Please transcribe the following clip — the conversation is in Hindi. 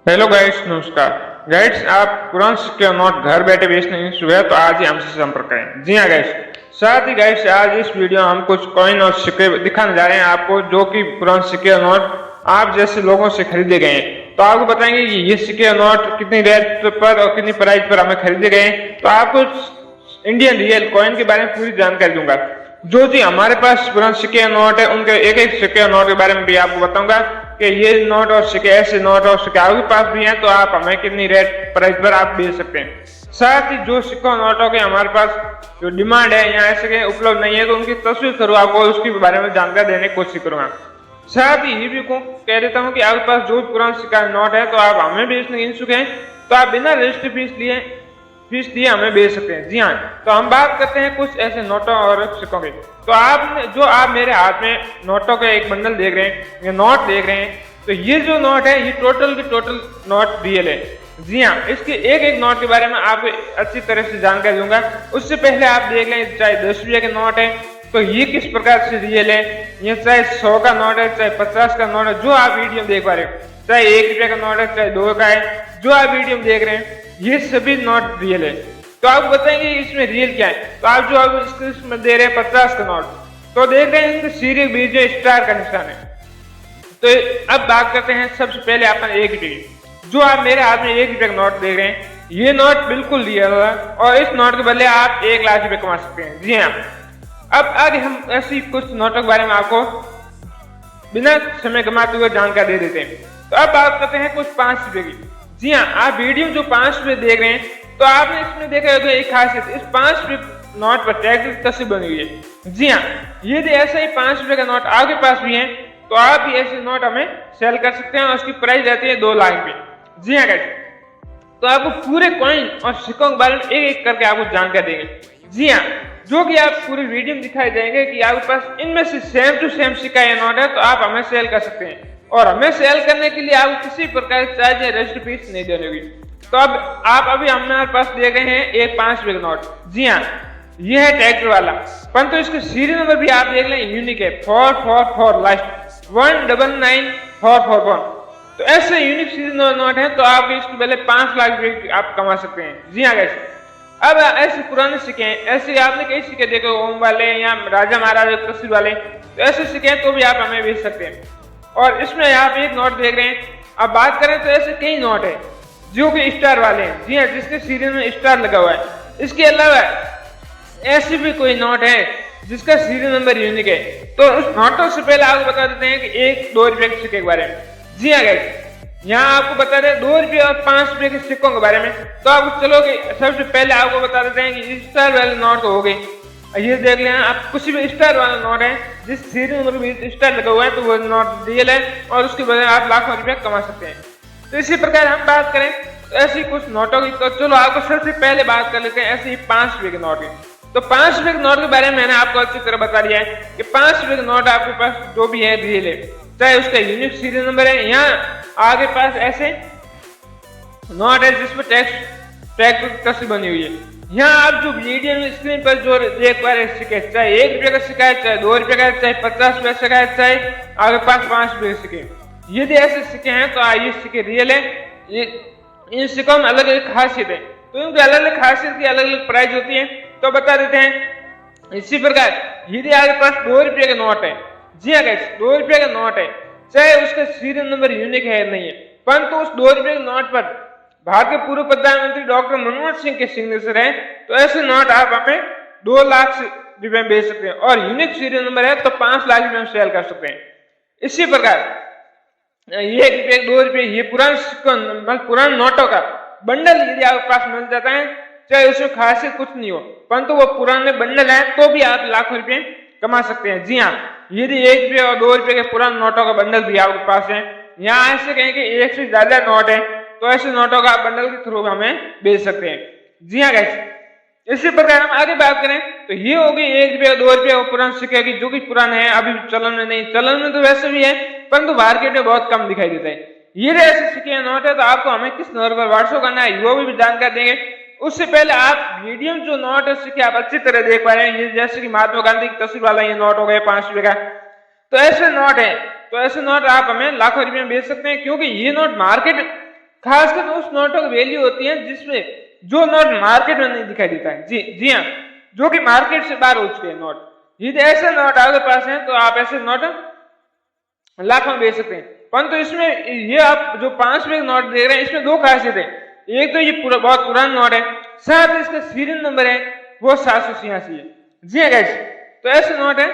हेलो गाइस, नमस्कार गाइस। आप पुराने सिक्के और नोट घर बैठे बेचने की सुविधा तो आज ही हमसे संपर्क करें। जी हाँ गाइस, साथ ही गाइस आज इस वीडियो में हम कुछ कॉइन और सिक्के दिखाने जा रहे हैं आपको, जो कि पुराने सिक्के और नोट आप जैसे लोगों से खरीदे गए हैं। तो आपको बताएंगे कि ये सिक्के और नोट कितनी रेट पर और कितनी प्राइस पर हमें खरीदे गए हैं। तो आपको इंडियन रियल कॉइन के बारे में पूरी जानकारी दूंगा। जो जी हमारे पास पुराने सिक्के नोट है, उनके एक एक सिक्के नोट के बारे में भी आपको बताऊंगा कि ये नोट और सिक्के, ऐसे नोट और सिक्के आपके पास भी हैं तो आप हमें कितनी रेट प्राइस पर आप बेच सकते हैं। साथ ही जो सिक्कों नोटों के हमारे पास जो डिमांड है या ऐसे उपलब्ध नहीं है तो उनकी तस्वीर करूँ आपको, उसके बारे में जानकारी देने की कोशिश करूंगा। साथ ही ये भी कह देता हूँ कि आपके पास जो पुराना सिक्का नोट है तो आप हमें बेचने के इच्छुक हैं तो आप बिना रजिस्ट्री फीस दिए हमें बेच सकते हैं। जी हाँ, तो हम बात करते हैं कुछ ऐसे नोटों और सिक्कों की। तो आप मेरे हाथ में नोटों का एक बंडल देख रहे हैं, ये नोट देख रहे हैं, तो ये जो नोट है ये टोटल के टोटल नोट रियल है। जी हाँ, इसके एक एक नोट के बारे में आपको अच्छी तरह से जानकारी दूंगा। उससे पहले आप देख लें, चाहे 10 रुपये का नोट है तो ये किस प्रकार से रियल है, ये चाहे 100 का नोट है, चाहे 50 का नोट है, जो आप वीडियो देख पा रहे हो, चाहे 1 रुपये का नोट है, चाहे 2 का है, जो आप वीडियो में देख रहे हैं, ये सभी नोट रियल है। तो आप बताएंगे इसमें रियल क्या है। तो आप जो आप स्क्रीन में दे रहे हैं 50 का नोट, तो देख रहे हैं सीरियल बीच में स्टार का निशान है। तो अब बात करते हैं सबसे पहले अपन 1 रुपये की। जो आप मेरे हाथ में 1 रुपये का नोट देख रहे हैं, ये नोट बिल्कुल रियल है और इस नोट के बदले आप 1 लाख रुपए कमा सकते हैं। जी हाँ, अब आगे हम ऐसी कुछ नोटों के बारे में आपको बिना समय गंवाते हुए जानकारी दे देते हैं। तो अब बात करते हैं कुछ 5 रुपये की। जी हाँ, आप वीडियो जो 5 रुपये देख रहे हैं तो आपने इसमें देखा होगा एक खासियत, इस 5 रुपये नोट पर टैग की तस्वीर बनी हुई है। जी हाँ, यदि ऐसा ही 5 रुपये का नोट आपके पास भी है तो आप भी ऐसे नोट हमें सेल कर सकते हैं और उसकी प्राइस रहती है 2 लाख रुपये। जी हाँ गाइस, तो आपको पूरे कॉइन और सिक्कों के बारे में एक एक करके आपको जानकारी देंगे। जी हाँ, जो कि आप पूरी वीडियो में दिखाई देंगे कि आपके पास इनमें से सेम टू सेम सिक्का या नोट है तो आप हमें सेल कर सकते हैं। और हमें सेल करने के लिए आपको किसी प्रकार की चार्ज या रजिस्ट्री फीस नहीं देनी होगी। तो अब आप अभी हमारे पास देख रहे हैं एक 5 रुपये का नोट। जी हाँ, ये है ट्रैक्टर वाला, परंतु इसके सीरियल नंबर भी आप देख लें यूनिक है, 444 लास्ट 199441। तो ऐसे यूनिक सीरीज नोट है तो आप इसके पहले 5 लाख रुपए आप कमा सकते हैं। जी हाँ गाइस, अब ऐसे पुराने सिक्के हैं, ऐसे आपने कई सिक्के देखे ओम वाले या राजा महाराजा तस्वीर वाले, तो ऐसे सिक्के हैं तो भी आप हमें बेच सकते हैं। और इसमें आप एक नोट देख रहे हैं। अब बात करें तो ऐसे कई नोट है जो कि स्टार वाले हैं। जी हाँ, जिसके सीरियल में स्टार लगा हुआ है। इसके अलावा ऐसी भी कोई नोट है जिसका सीरियल नंबर यूनिक है। तो उस नोटों से पहले आपको बता देते हैं कि 1-2 रुपये के सिक्के के बारे में। जी हाँ गाइस, यहाँ आपको बता दें 2 रुपये और 5 रुपये के सिक्कों के बारे में। तो आप चलोगे, सबसे पहले आपको बता देते हैं कि स्टार वाले नोट तो हो गए। ये देख लें आप, कुछ भी स्टार वाला नोट है जिस सीरियल नंबर में स्टार लगा हुआ है तो वो नोट रियल है और उसके बदले आप लाखों रुपये कमा सकते हैं। तो इसी प्रकार हम बात करें तो ऐसी कुछ नोटों की, तो चलो आपको सबसे पहले बात कर लेते हैं ऐसे ही 5 रुपये के नोट की। तो 5 रुपये के नोट के बारे में मैंने आपको अच्छी तरह बता दिया है कि 5 रुपये का नोट आपके पास जो भी है रियल है, चाहे उसका यूनिक सीरियल नंबर है। यहाँ आगे पास ऐसे नोट है जिसमें टैग की तस्वीर बनी हुई है। यहाँ आप जो वीडियो में स्क्रीन पर जो देख पा रहे सिक्के, चाहे 1 रुपये का सिक्का है, चाहे 2 रुपये का है, चाहे 50 पैसे का है, चाहे आगे पास 5 रुपये के सिक्के, यदि ऐसे सिक्के हैं तो ये सिक्के रियल है। इन सिक्कों में अलग अलग खासियत है, तो इनकी अलग अलग खासियत की अलग अलग प्राइस होती है। तो बता देते हैं इसी प्रकार यदि आपके पास 2 रुपये का नोट है। जी हाँ गाइस, 2 रुपये का नोट है, चाहे उसका सीरियल नंबर यूनिक है नहीं है, परंतु उस 2 रुपये के नोट पर भारत के पूर्व प्रधानमंत्री डॉक्टर मनमोहन सिंह के सिग्नेचर है, तो ऐसे नोट आप हमें 2 लाख रुपए में बेच सकते हैं। और यूनिक सीरियल नंबर है तो 5 लाख रुपए में सेल कर सकते हैं। इसी प्रकार ये 1 रुपये 2 रुपये ये पुराने नोटों का बंडल यदि आपके पास मिल जाता है, चाहे उसमें खासियत कुछ नहीं हो, परंतु वो पुराने बंडल है तो भी आप लाखों रुपए कमा सकते हैं। जी हाँ, यदि 1 रुपये और 2 रुपये के पुराने नोटों का बंडल भी आपके पास है, यहाँ ऐसे कहें कि 1 से ज्यादा नोट है तो ऐसे नोटों का बंडल के थ्रू हमें बेच सकते हैं। जी हाँ गाइस, इसी प्रकार हम आगे बात करें तो ये हो गई 1 रुपये 2 रुपये और पुराने सिक्के की, जो कि पुराने हैं, अभी चलन में नहीं, चलन में तो वैसे भी है परंतु मार्केट में बहुत कम दिखाई देता है। ये ऐसे सिक्के नोट है तो आपको हमें किस नंबर पर व्हाट्सएप करना है वो भी जानकारी देंगे। उससे पहले आप मीडियम जो नोट है सिक्के आप अच्छी तरह देख पा रहे हैं। ये जैसे कि महात्मा गांधी की तस्वीर वाला ये नोट हो गया 5 रुपये का, तो ऐसे नोट है, तो ऐसे नोट आप हमें लाखों रुपये में बेच सकते हैं, क्योंकि ये नोट मार्केट खासकर उस नोटों की वैल्यू होती है जिसमें जो नोट मार्केट में नहीं दिखाई देता है। जी हाँ, जो कि मार्केट से बाहर हो चुके हैं नोट। यदि ऐसे नोट आपके पास हैं तो आप ऐसे नोट लाखों में बेच सकते हैं। परंतु इसमें ये आप जो 5 रुपए के नोट देख रहे हैं, इसमें 2 खासियत है। एक तो ये बहुत पुराना नोट है, साथ ही इसका सीरियल नंबर है वो 786 है। जी हाँ गाइस, तो ऐसे नोट है